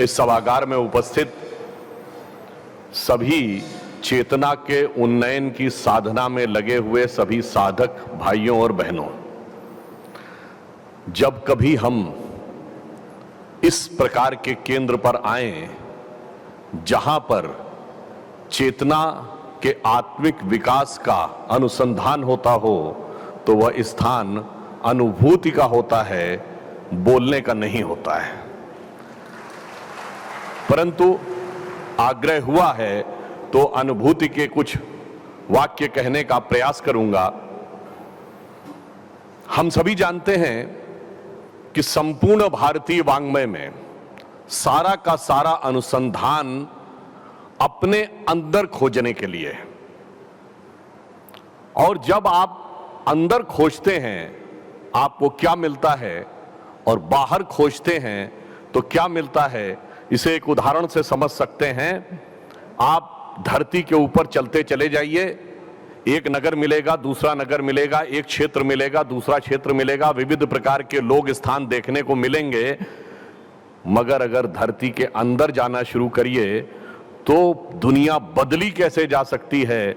इस सभागार में उपस्थित सभी चेतना के उन्नयन की साधना में लगे हुए सभी साधक भाइयों और बहनों, जब कभी हम इस प्रकार के केंद्र पर आए जहां पर चेतना के आत्मिक विकास का अनुसंधान होता हो, तो वह स्थान अनुभूति का होता है, बोलने का नहीं होता है। परंतु आग्रह हुआ है तो अनुभूति के कुछ वाक्य कहने का प्रयास करूंगा। हम सभी जानते हैं कि संपूर्ण भारतीय वाङ्मय में सारा का सारा अनुसंधान अपने अंदर खोजने के लिए है। और जब आप अंदर खोजते हैं आपको क्या मिलता है और बाहर खोजते हैं तो क्या मिलता है, इसे एक उदाहरण से समझ सकते हैं। आप धरती के ऊपर चलते चले जाइए, एक नगर मिलेगा, दूसरा नगर मिलेगा, एक क्षेत्र मिलेगा, दूसरा क्षेत्र मिलेगा, विविध प्रकार के लोग स्थान देखने को मिलेंगे। मगर अगर धरती के अंदर जाना शुरू करिए तो दुनिया बदली कैसे जा सकती है।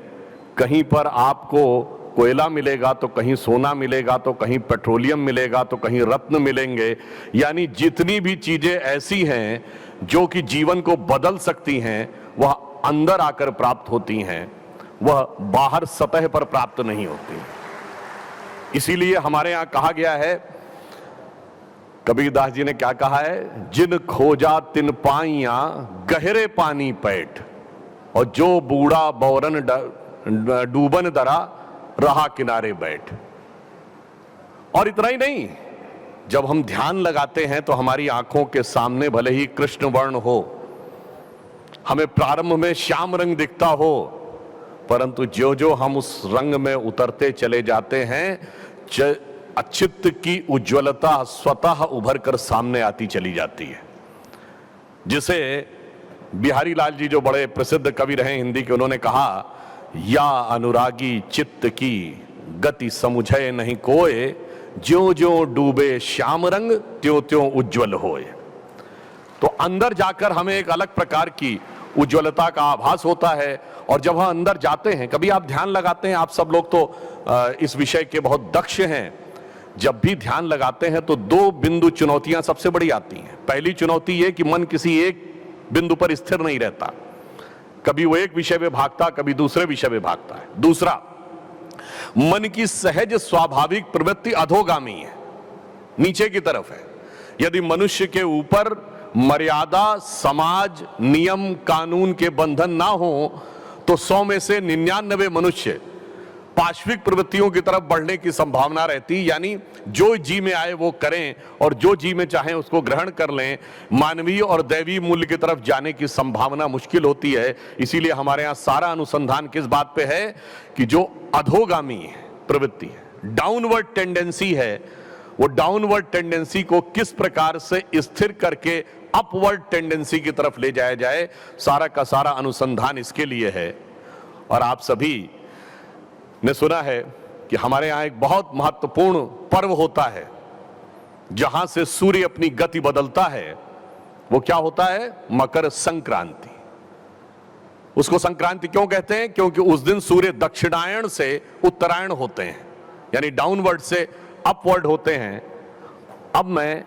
कहीं पर आपको कोयला मिलेगा तो कहीं सोना मिलेगा, तो कहीं पेट्रोलियम मिलेगा, तो कहीं रत्न मिलेंगे। यानी जितनी भी चीजें ऐसी हैं जो कि जीवन को बदल सकती हैं, वह अंदर आकर प्राप्त होती हैं, वह बाहर सतह पर प्राप्त नहीं होती। इसीलिए हमारे यहां कहा गया है, कबीरदास जी ने क्या कहा है, जिन खोजा तिन पाइया गहरे पानी पैठ, और जो बूढ़ा बौरन डूबन दरा रहा किनारे बैठ। और इतना ही नहीं, जब हम ध्यान लगाते हैं तो हमारी आंखों के सामने भले ही कृष्ण वर्ण हो, हमें प्रारंभ में श्याम रंग दिखता हो, परंतु जो जो हम उस रंग में उतरते चले जाते हैं, चित्त की उज्ज्वलता स्वतः उभर कर सामने आती चली जाती है। जिसे बिहारी लाल जी, जो बड़े प्रसिद्ध कवि रहे हिंदी के, उन्होंने कहा, या अनुरागी चित्त की गति समुझे नहीं कोय, ज्यों ज्यों डूबे श्याम रंग त्यों त्यों उज्जवल होए। तो अंदर जाकर हमें एक अलग प्रकार की उज्ज्वलता का आभास होता है। और जब हम अंदर जाते हैं, कभी आप ध्यान लगाते हैं, आप सब लोग तो इस विषय के बहुत दक्ष हैं, जब भी ध्यान लगाते हैं तो दो बिंदु चुनौतियां सबसे बड़ी आती हैं। पहली चुनौती यह कि मन किसी एक बिंदु पर स्थिर नहीं रहता, कभी वो एक विषय में भागता, कभी दूसरे विषय में भागता है। दूसरा, मन की सहज स्वाभाविक प्रवृत्ति अधोगामी है, नीचे की तरफ है। यदि मनुष्य के ऊपर मर्यादा, समाज, नियम, कानून के बंधन ना हो तो 100 में से 99 मनुष्य पाश्विक प्रवृत्तियों की तरफ बढ़ने की संभावना रहती। यानी जो जी में आए वो करें और जो जी में चाहें उसको ग्रहण कर लें। मानवीय और दैवीय मूल्य की तरफ जाने की संभावना मुश्किल होती है। इसीलिए हमारे यहाँ सारा अनुसंधान किस बात पे है कि जो अधोगामी प्रवृत्ति है, डाउनवर्ड टेंडेंसी है, वो डाउनवर्ड टेंडेंसी को किस प्रकार से स्थिर करके अपवर्ड टेंडेंसी की तरफ ले जाया जाए, सारा का सारा अनुसंधान इसके लिए है। और आप सभी ने सुना है कि हमारे यहाँ एक बहुत महत्वपूर्ण पर्व होता है जहां से सूर्य अपनी गति बदलता है। वो क्या होता है? मकर संक्रांति। उसको संक्रांति क्यों कहते हैं? क्योंकि उस दिन सूर्य दक्षिणायण से उत्तरायण होते हैं, यानी डाउनवर्ड से अपवर्ड होते हैं। अब मैं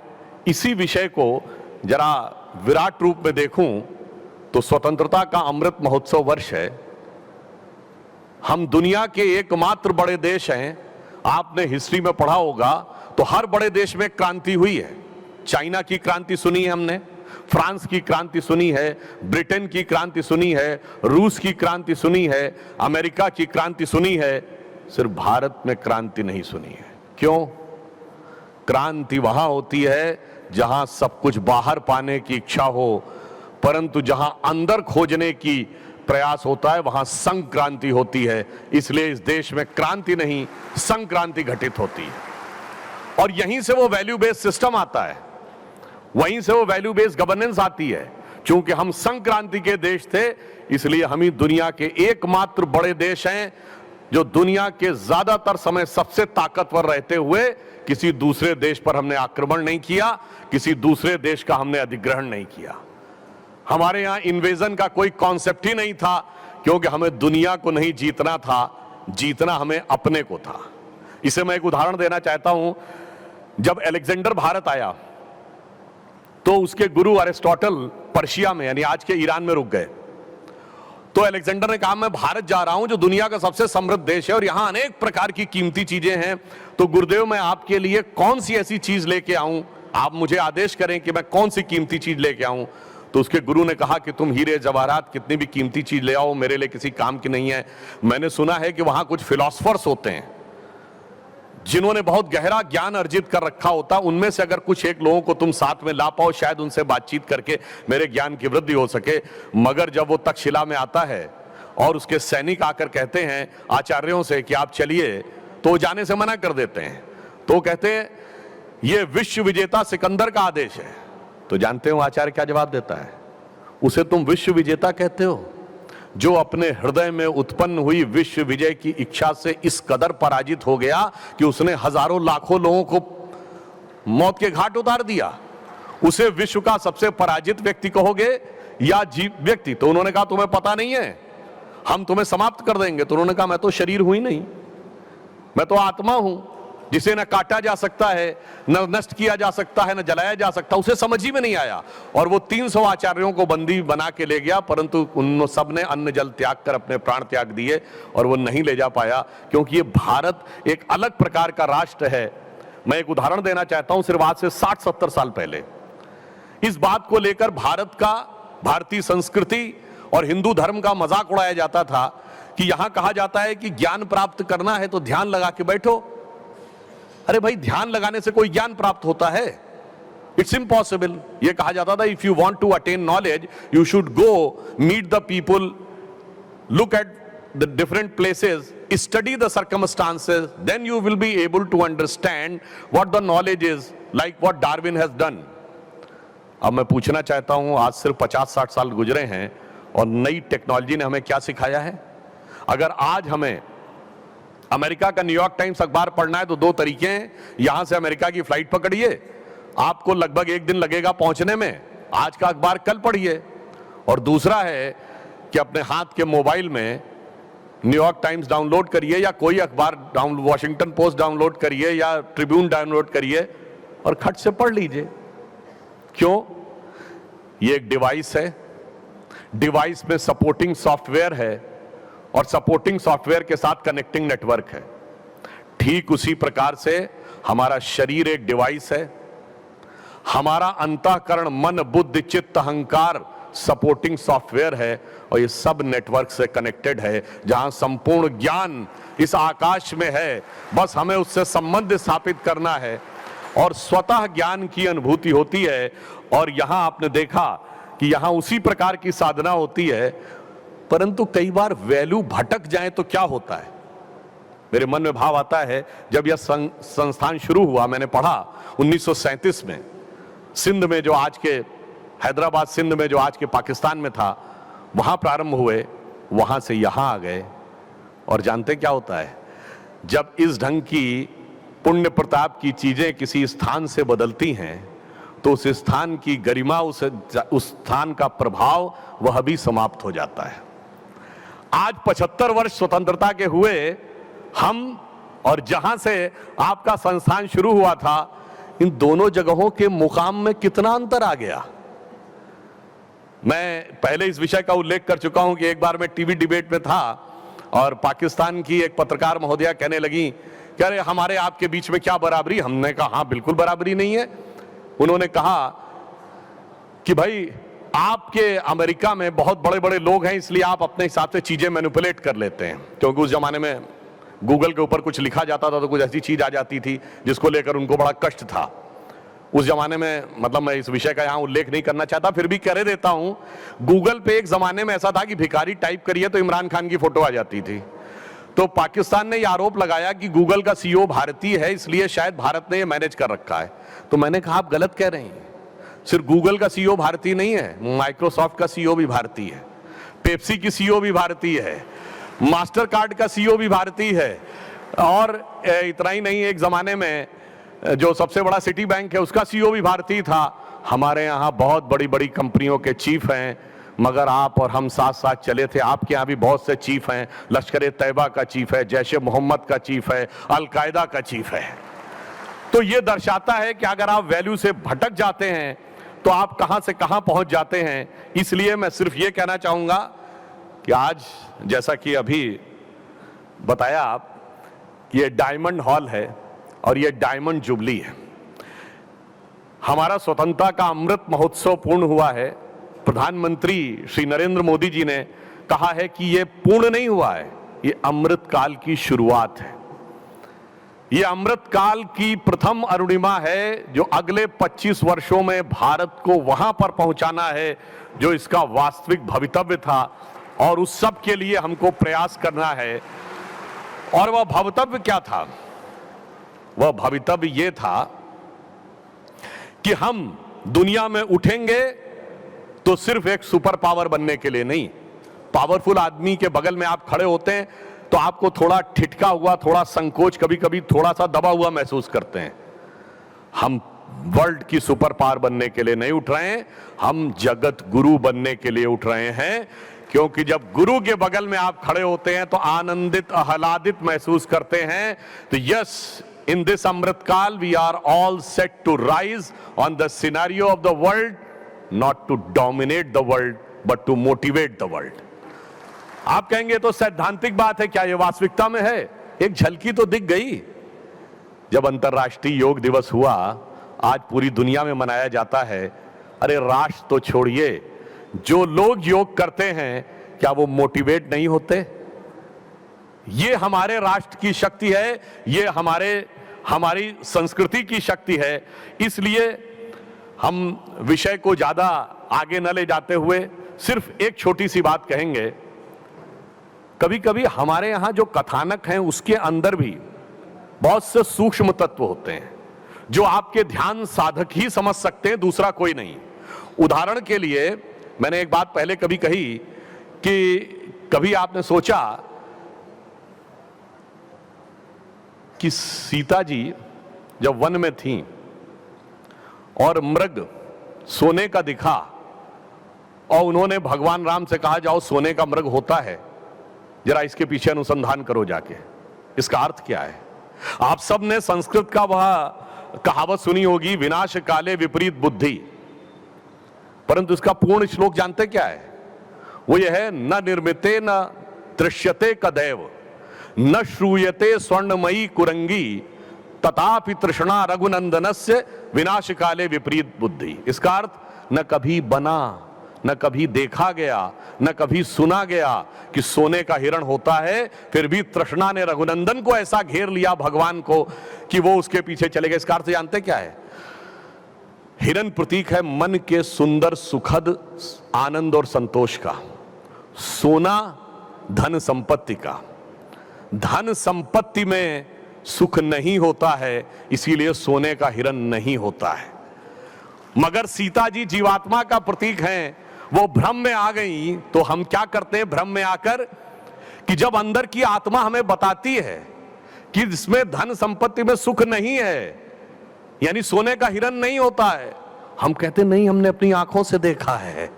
इसी विषय को जरा विराट रूप में देखूं तो स्वतंत्रता का अमृत महोत्सव वर्ष है। हम दुनिया के एकमात्र बड़े देश हैं। आपने हिस्ट्री में पढ़ा होगा तो हर बड़े देश में क्रांति हुई है। चाइना की क्रांति सुनी है हमने, फ्रांस की क्रांति सुनी है, ब्रिटेन की क्रांति सुनी है, रूस की क्रांति सुनी है, अमेरिका की क्रांति सुनी है। सिर्फ भारत में क्रांति नहीं सुनी है। क्यों? क्रांति वहां होती है जहां सब कुछ बाहर पाने की इच्छा हो, परंतु जहां अंदर खोजने की प्रयास होता है वहां संक्रांति होती है। इसलिए इस देश में क्रांति नहीं, संक्रांति घटित होती है। और यहीं से वो वैल्यू बेस्ड सिस्टम आता है, वहीं से वो वैल्यू बेस्ड गवर्नेंस आती है। चूंकि हम संक्रांति के देश थे, इसलिए हम ही दुनिया के एकमात्र बड़े देश हैं जो दुनिया के ज्यादातर समय सबसे ताकतवर रहते हुए किसी दूसरे देश पर हमने आक्रमण नहीं किया, किसी दूसरे देश का हमने अधिग्रहण नहीं किया। हमारे यहां इन्वेजन का कोई कॉन्सेप्ट ही नहीं था, क्योंकि हमें दुनिया को नहीं जीतना था, जीतना हमें अपने को था। इसे मैं एक उदाहरण देना चाहता हूं। जब अलेक्जेंडर भारत आया तो उसके गुरु अरिस्टोटल पर्शिया में यानी आज के ईरान में रुक गए। तो अलेक्जेंडर ने कहा मैं भारत जा रहा हूं जो दुनिया का सबसे समृद्ध देश है और यहां अनेक प्रकार की कीमती चीजें हैं, तो गुरुदेव मैं आपके लिए कौन सी ऐसी चीज लेके आऊं, आप मुझे आदेश करें कि मैं कौन सी कीमती चीज लेके आऊं। तो उसके गुरु ने कहा कि तुम हीरे जवाहरात कितनी भी कीमती चीज ले आओ, मेरे लिए किसी काम की नहीं है। मैंने सुना है कि वहां कुछ फिलोसफर्स होते हैं जिन्होंने बहुत गहरा ज्ञान अर्जित कर रखा होता, उनमें से अगर कुछ एक लोगों को तुम साथ में ला पाओ, शायद उनसे बातचीत करके मेरे ज्ञान की वृद्धि हो सके। मगर जब वो तक्षशिला में आता है और उसके सैनिक आकर कहते हैं आचार्यों से कि आप चलिए, तो वो जाने से मना कर देते हैं। तो कहते हैं ये विश्व विजेता सिकंदर का आदेश है। तो जानते हो आचार्य क्या जवाब देता है? उसे तुम विश्व विजेता कहते हो जो अपने हृदय में उत्पन्न हुई विश्व विजय की इच्छा से इस कदर पराजित हो गया कि उसने हजारों लाखों लोगों को मौत के घाट उतार दिया। उसे विश्व का सबसे पराजित व्यक्ति कहोगे या जीव व्यक्ति? तो उन्होंने कहा तुम्हें पता नहीं है, हम तुम्हें समाप्त कर देंगे। तो उन्होंने कहा मैं तो शरीर हुई नहीं, मैं तो आत्मा हूं जिसे न काटा जा सकता है, न नष्ट किया जा सकता है, न जलाया जा सकता। उसे समझ ही में नहीं आया और वो 300 आचार्यों को बंदी बना के ले गया, परंतु उन सब ने अन्न जल त्याग कर अपने प्राण त्याग दिए और वो नहीं ले जा पाया, क्योंकि ये भारत एक अलग प्रकार का राष्ट्र है। मैं एक उदाहरण देना चाहता हूं। सिर्फ आज से 60-70 साल पहले इस बात को लेकर भारत का, भारतीय संस्कृति और हिंदू धर्म का मजाक उड़ाया जाता था कि यहां कहा जाता है कि ज्ञान प्राप्त करना है तो ध्यान लगा के बैठो। अरे भाई, ध्यान लगाने से कोई ज्ञान प्राप्त होता है? It's impossible. यह कहा जाता था if you want to attain knowledge you should go meet the people, look at the different places, study the circumstances, then you will be able to understand what the knowledge is, like what Darwin has done. अब मैं पूछना चाहता हूं, आज सिर्फ 50-60 साल गुजरे हैं और नई टेक्नोलॉजी ने हमें क्या सिखाया है? अगर आज हमें अमेरिका का न्यूयॉर्क टाइम्स अखबार पढ़ना है तो 2 तरीके हैं। यहां से अमेरिका की फ्लाइट पकड़िए, आपको लगभग 1 दिन लगेगा पहुंचने में, आज का अखबार कल पढ़िए। और दूसरा है कि अपने हाथ के मोबाइल में न्यूयॉर्क टाइम्स डाउनलोड करिए या कोई अखबार वॉशिंगटन पोस्ट डाउनलोड करिए या ट्रिब्यून डाउनलोड करिए और खट से पढ़ लीजिए। क्यों? ये एक डिवाइस है, डिवाइस में सपोर्टिंग सॉफ्टवेयर है और सपोर्टिंग सॉफ्टवेयर के साथ कनेक्टिंग नेटवर्क है। ठीक उसी प्रकार से हमारा शरीर एक डिवाइस है, हमारा अंतःकरण, मन, बुद्धि, चित्त, अहंकार सपोर्टिंग सॉफ्टवेयर है और ये सब नेटवर्क से कनेक्टेड है। जहां संपूर्ण ज्ञान इस आकाश में है, बस हमें उससे संबंध स्थापित करना है और स्वतः ज्ञान की अनुभूति होती है। और यहां आपने देखा कि यहां उसी प्रकार की साधना होती है, परंतु कई बार वैल्यू भटक जाए तो क्या होता है? मेरे मन में भाव आता है, जब यह संस्थान शुरू हुआ, मैंने पढ़ा 1937 में सिंध में, जो आज के हैदराबाद, सिंध में जो आज के पाकिस्तान में था, वहां प्रारंभ हुए, वहां से यहां आ गए। और जानते क्या होता है? जब इस ढंग की पुण्य प्रताप की चीजें किसी स्थान से बदलती हैं तो उस स्थान की गरिमा, उस स्थान का प्रभाव वह भी समाप्त हो जाता है। आज 75 वर्ष स्वतंत्रता के हुए हम, और जहां से आपका संस्थान शुरू हुआ था, इन दोनों जगहों के मुकाम में कितना अंतर आ गया। मैं पहले इस विषय का उल्लेख कर चुका हूं कि एक बार मैं टीवी डिबेट में था और पाकिस्तान की एक पत्रकार महोदया कहने लगी कि अरे हमारे आपके बीच में क्या बराबरी? हमने कहा हाँ, बिल्कुल बराबरी नहीं है। उन्होंने कहा कि भाई आपके अमेरिका में बहुत बड़े बड़े लोग हैं, इसलिए आप अपने हिसाब से चीजें मैनिपुलेट कर लेते हैं, क्योंकि उस जमाने में गूगल के ऊपर कुछ लिखा जाता था तो कुछ ऐसी चीज आ जाती थी जिसको लेकर उनको बड़ा कष्ट था उस जमाने में। मतलब मैं इस विषय का यहां उल्लेख नहीं करना चाहता, फिर भी कह देता हूं। गूगल पे एक जमाने में ऐसा था कि भिखारी टाइप करिए तो इमरान खान की फोटो आ जाती थी। तो पाकिस्तान ने यह आरोप लगाया कि गूगल का सीईओ भारतीय है, इसलिए शायद भारत ने यह मैनेज कर रखा है। तो मैंने कहा आप गलत कह रहे हैं, सिर्फ गूगल का सीईओ भारतीय नहीं है, माइक्रोसॉफ्ट का सीईओ भी भारतीय है, पेप्सी की सीईओ भी भारतीय है, मास्टर कार्ड का सीईओ भी भारतीय है। और इतना ही नहीं, एक जमाने में जो सबसे बड़ा सिटी बैंक है उसका सीईओ भी भारतीय था। हमारे यहाँ बहुत बड़ी बड़ी कंपनियों के चीफ हैं, मगर आप और हम साथ साथ चले थे। आपके यहाँ भी बहुत से चीफ हैं, लश्कर तैयबा का चीफ है, जैश ए मोहम्मद का चीफ है, अल-कायदा का चीफ है। तो ये दर्शाता है कि अगर आप वैल्यू से भटक जाते हैं तो आप कहां से कहां पहुंच जाते हैं। इसलिए मैं सिर्फ ये कहना चाहूंगा कि आज जैसा कि अभी बताया आप, ये डायमंड हॉल है और ये डायमंड जुबली है। हमारा स्वतंत्रता का अमृत महोत्सव पूर्ण हुआ है। प्रधानमंत्री श्री नरेंद्र मोदी जी ने कहा है कि ये पूर्ण नहीं हुआ है, ये अमृत काल की शुरुआत है। ये अमृत काल की प्रथम अरुणिमा है जो अगले 25 वर्षों में भारत को वहां पर पहुंचाना है जो इसका वास्तविक भवितव्य था, और उस सब के लिए हमको प्रयास करना है। और वह भवितव्य क्या था? वह भवितव्य ये था कि हम दुनिया में उठेंगे तो सिर्फ एक सुपर पावर बनने के लिए नहीं। पावरफुल आदमी के बगल में आप खड़े होते हैं तो आपको थोड़ा ठिठका हुआ, थोड़ा संकोच, कभी कभी थोड़ा सा दबा हुआ महसूस करते हैं। हम वर्ल्ड की सुपर पावर बनने के लिए नहीं उठ रहे हैं, हम जगत गुरु बनने के लिए उठ रहे हैं। क्योंकि जब गुरु के बगल में आप खड़े होते हैं तो आनंदित, आह्लादित महसूस करते हैं। तो yes, in this Amrit Kal, we are all set to rise on the scenario of the world, not to dominate the world, but to motivate the world. आप कहेंगे तो सैद्धांतिक बात है, क्या ये वास्तविकता में है? एक झलकी तो दिख गई जब अंतर्राष्ट्रीय योग दिवस हुआ, आज पूरी दुनिया में मनाया जाता है। अरे राष्ट्र तो छोड़िए, जो लोग योग करते हैं क्या वो मोटिवेट नहीं होते? ये हमारे राष्ट्र की शक्ति है, ये हमारी संस्कृति की शक्ति है। इसलिए हम विषय को ज्यादा आगे न ले जाते हुए सिर्फ एक छोटी सी बात कहेंगे। कभी कभी हमारे यहां जो कथानक हैं उसके अंदर भी बहुत से सूक्ष्म तत्व होते हैं जो आपके ध्यान साधक ही समझ सकते हैं, दूसरा कोई नहीं। उदाहरण के लिए मैंने एक बात पहले कभी कही कि कभी आपने सोचा कि सीता जी जब वन में थीं और मृग सोने का दिखा और उन्होंने भगवान राम से कहा जाओ सोने का मृग होता है, जरा इसके पीछे अनुसंधान करो जाके, इसका अर्थ क्या है। आप सब ने संस्कृत का वह कहावत सुनी होगी, विनाश काले विपरीत बुद्धि, परंतु इसका पूर्ण श्लोक जानते क्या है? वो ये है, न निर्मिते न दृश्यते कदैव न श्रूयते स्वर्णमयी कुरंगी तथापि तृष्णा रघुनंदनस्य विनाश काले विपरीत बुद्धि। इसका अर्थ न कभी बना, न कभी देखा गया, न कभी सुना गया कि सोने का हिरण होता है, फिर भी तृष्णा ने रघुनंदन को ऐसा घेर लिया भगवान को कि वो उसके पीछे चले गए। इसका अर्थ जानते क्या है? हिरण प्रतीक है मन के सुंदर, सुखद आनंद और संतोष का। सोना धन संपत्ति का। धन संपत्ति में सुख नहीं होता है, इसीलिए सोने का हिरण नहीं होता है। मगर सीता जी जीवात्मा का प्रतीक हैं, वो भ्रम में आ गई। तो हम क्या करते हैं भ्रम में आकर कि जब अंदर की आत्मा हमें बताती है कि इसमें धन संपत्ति में सुख नहीं है, यानी सोने का हिरण नहीं होता है, हम कहते नहीं, हमने अपनी आंखों से देखा है,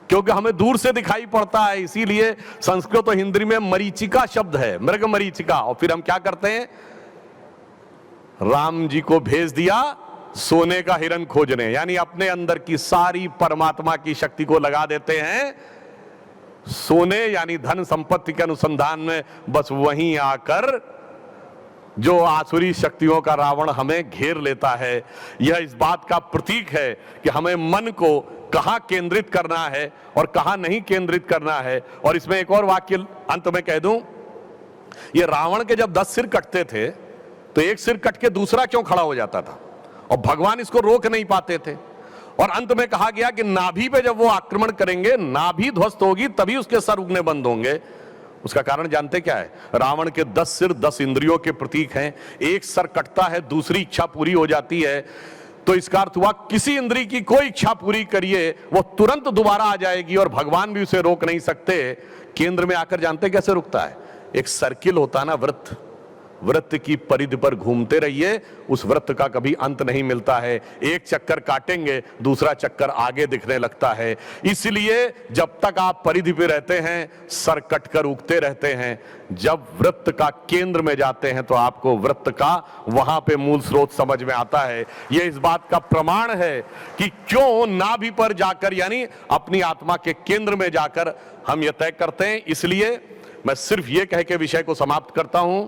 क्योंकि हमें दूर से दिखाई पड़ता है। इसीलिए संस्कृत और हिंदी में मरीचिका शब्द है, मृग मरीचिका। और फिर हम क्या करते हैं, राम जी को भेज दिया सोने का हिरण खोजने, यानी अपने अंदर की सारी परमात्मा की शक्ति को लगा देते हैं सोने यानी धन संपत्ति के अनुसंधान में। बस वहीं आकर जो आसुरी शक्तियों का रावण हमें घेर लेता है। यह इस बात का प्रतीक है कि हमें मन को कहां केंद्रित करना है और कहां नहीं केंद्रित करना है। और इसमें एक और वाक्य अंत में कह दूं, ये रावण के जब 10 सिर कटते थे तो एक सिर कट के दूसरा क्यों खड़ा हो जाता था, और भगवान इसको रोक नहीं पाते थे। और अंत में कहा गया कि नाभि पे जब वो आक्रमण करेंगे, नाभि ध्वस्त होगी, तभी उसके सर उगने बंद होंगे। उसका कारण जानते क्या है? रावण के 10 सिर 10 इंद्रियों के प्रतीक हैं। एक सर कटता है, दूसरी इच्छा पूरी हो जाती है। तो इसका अर्थ हुआ किसी इंद्री की कोई इच्छा पूरी करिए, वो तुरंत दोबारा आ जाएगी और भगवान भी उसे रोक नहीं सकते। केंद्र में आकर जानते कैसे रुकता है? एक सर्किल होता है ना, वृत्त, वृत्त की परिधि पर घूमते रहिए, उस वृत्त का कभी अंत नहीं मिलता है। एक चक्कर काटेंगे दूसरा चक्कर आगे दिखने लगता है। इसलिए जब तक आप परिधि पे रहते हैं सर कटकर उगते रहते हैं, जब वृत्त का केंद्र में जाते हैं तो आपको वृत्त का वहां पे मूल स्रोत समझ में आता है। यह इस बात का प्रमाण है कि क्यों नाभि पर जाकर यानी अपनी आत्मा के केंद्र में जाकर हम यह तय करते हैं। इसलिए मैं सिर्फ यह कह के विषय को समाप्त करता हूं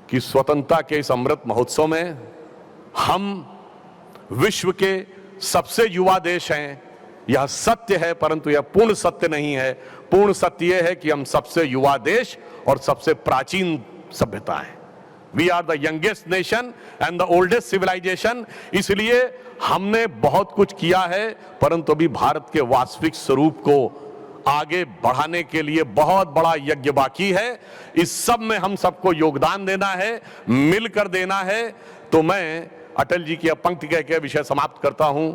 कि स्वतंत्रता के इस अमृत महोत्सव में हम विश्व के सबसे युवा देश हैं। यह सत्य है, परंतु यह पूर्ण सत्य नहीं है। पूर्ण सत्य यह है कि हम सबसे युवा देश और सबसे प्राचीन सभ्यता है। We are the youngest nation and the oldest civilisation. इसलिए हमने बहुत कुछ किया है, परंतु अभी भारत के वास्तविक स्वरूप को आगे बढ़ाने के लिए बहुत बड़ा यज्ञ बाकी है। इस सब में हम सबको योगदान देना है, मिलकर देना है। तो मैं अटल जी की पंक्ति कह के विषय समाप्त करता हूं,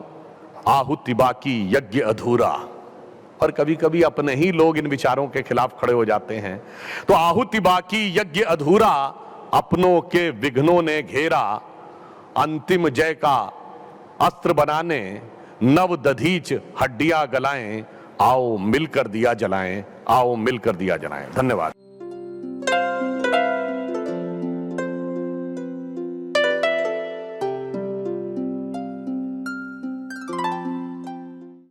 आहुति बाकी यज्ञ अधूरा। और कभी कभी अपने ही लोग इन विचारों के खिलाफ खड़े हो जाते हैं। तो आहुति बाकी यज्ञ अधूरा, अपनों के विघ्नों ने घेरा, अंतिम जय का अस्त्र बनाने नव दधीच हड्डियां गलाएं, आओ मिलकर दिया जलाएं, आओ मिलकर दिया जलाएं। धन्यवाद।